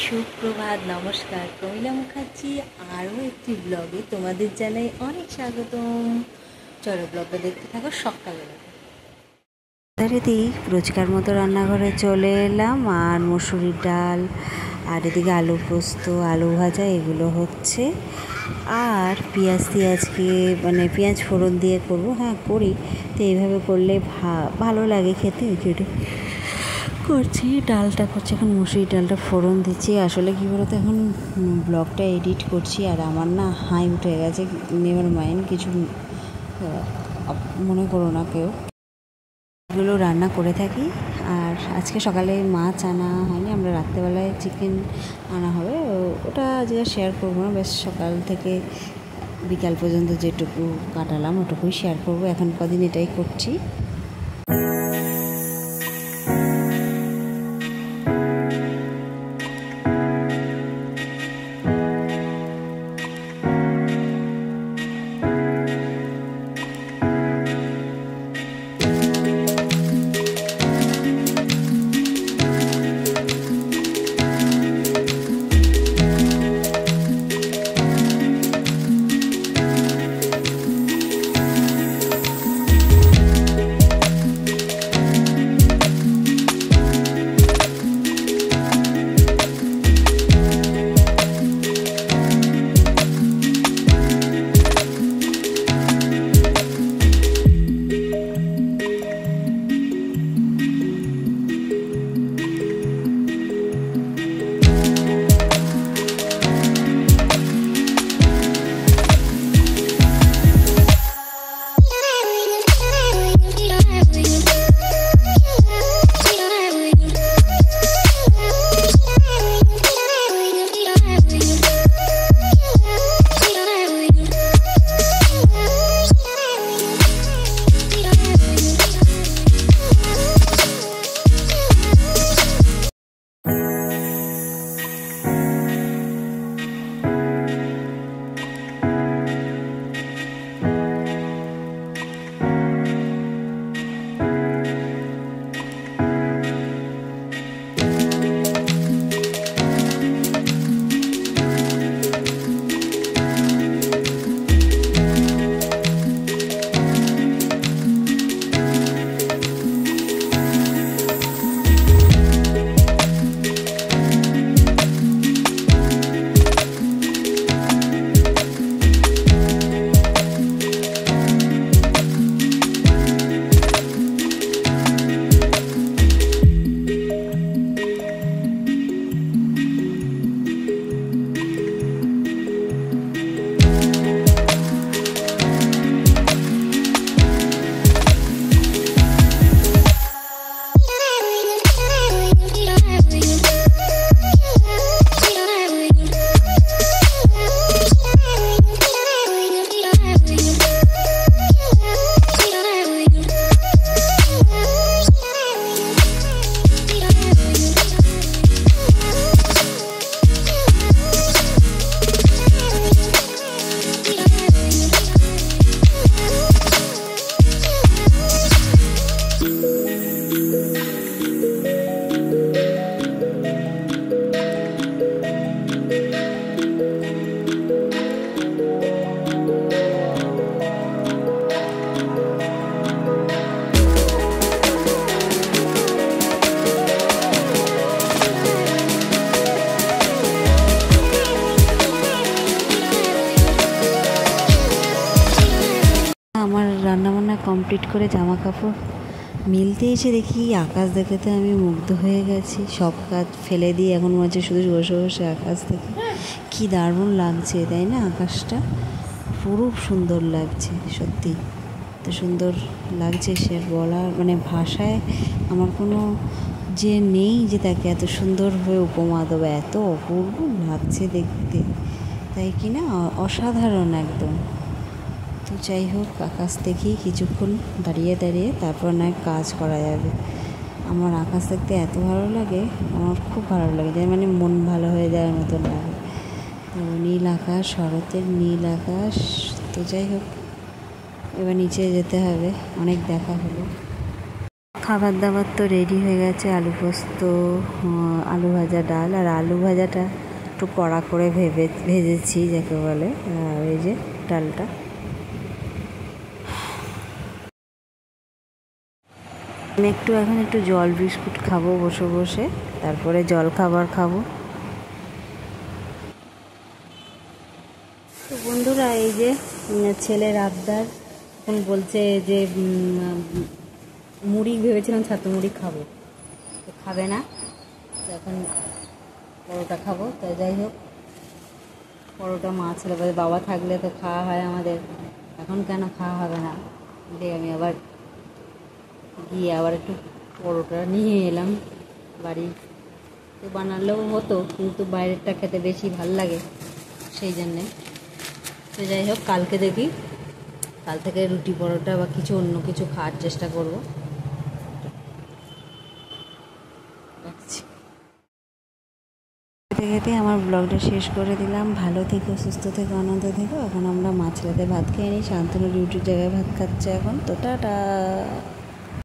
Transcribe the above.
সুপ্রভাত, নমস্কার। প্রমিলা মুখার্জি আরও একটি ব্লগে তোমাদের জানাই অনেক স্বাগতম। চলো ব্লগটা দেখতে থাকো সকালবেলা। এদিকে রোজকার মতো রান্নাঘরে চলে এলাম, আর মসুরির ডাল আর এদিকে আলু পোস্ত, আলু ভাজা এগুলো হচ্ছে। আর পেঁয়াজ দিয়ে আজকে পেঁয়াজ ফোড়ন দিয়ে করবো। হ্যাঁ করি, তো এইভাবে করলে ভালো লাগে খেতে। কেটে করছি, ডালটা করছি, এখন মুসুরির ডালটা ফোড়ন দিচ্ছি। আসলে কী বলতো, এখন ব্লগটা এডিট করছি আর আমার না হাই উঠে গেছে। নেভার মাইন্ড, কিছু মনে করো না কেউ। এগুলো রান্না করে থাকি। আর আজকে সকালে মাছ আনা হয়নি, আমরা রাত্রেবেলায় চিকেন আনা হবে। ওটা আজকে শেয়ার করবো না, বেশ সকাল থেকে বিকাল পর্যন্ত যেটুকু কাটালাম ওটুকুই শেয়ার করবো। এখন কদিন এটাই করছি। আমার রান্নাবান্না কমপ্লিট করে জামা কাপড় মিলতে এসে দেখি আকাশ দেখে তো আমি মুগ্ধ হয়ে গেছি। সব কাজ ফেলে দিয়ে এখন মনে হচ্ছে শুধু বসে বসে আকাশ দেখে। কী দারুণ লাগছে তাই না? আকাশটা পুরো সুন্দর লাগছে, সত্যি এত সুন্দর লাগছে সে বলার ভাষায় আমার কোনো যে নেই যে তাকে এত সুন্দর হয়ে উপমা দেবো। এত অপূর্ব লাগছে দেখতে, তাই কি না? অসাধারণ একদম। তো যাই হোক, আকাশ দেখি কিছুক্ষণ দাঁড়িয়ে দাঁড়িয়ে তারপর না কাজ করা যাবে। আমার আকাশ দেখতে এত ভালো লাগে, আমার খুব ভালো লাগে, যে মন ভালো হয়ে যাওয়ার মতন লাগে। তো নীল আকাশ, শরতের নীল আকাশ। তো যাই হোক, এবার নিচে যেতে হবে, অনেক দেখা হলো। খাবার দাবার তো রেডি হয়ে গেছে, আলু পোস্ত, আলু ভাজা, ডাল। আর আলু ভাজাটা একটু কড়া করে ভেজেছি যাকে বলে। আর এই যে ডালটা। আমি এখন একটু জল বিস্কুট খাবো বসে বসে, তারপরে জল খাবার খাবো। তো বন্ধুরা, এই যে ছেলের আবদার, এখন বলছে যে মুড়ি, ভেবেছিলাম ছাতু মুড়ি খাবো, তো খাবে না, তো এখন পরোটা খাবো। তো যাই হোক, পরোটা মা ছেলে বলে বাবা থাকলে তো খাওয়া হয় আমাদের, এখন কেন খাওয়া হবে না। দিয়ে আমি আবার গিয়ে আবার একটু পরোটা নিয়ে এলাম বাড়ি। তো বানালেও হতো, কিন্তু বাইরেরটা খেতে বেশি ভাল লাগে, সেই জন্যে। তো যাই হোক, কালকে দেখি, কাল থেকে রুটি পরোটা বা কিছু অন্য কিছু খাওয়ার চেষ্টা করব। রাখছি। খেতে খেতে আমার ব্লগটা শেষ করে দিলাম। ভালো থেকো, সুস্থ থেকো, আনন্দ থেকো। এখন আমরা মাছ রাতে ভাত খেয়ে নিই। শান্তনু ডিউটির জায়গায় ভাত খাচ্ছে এখন। তো টাটা।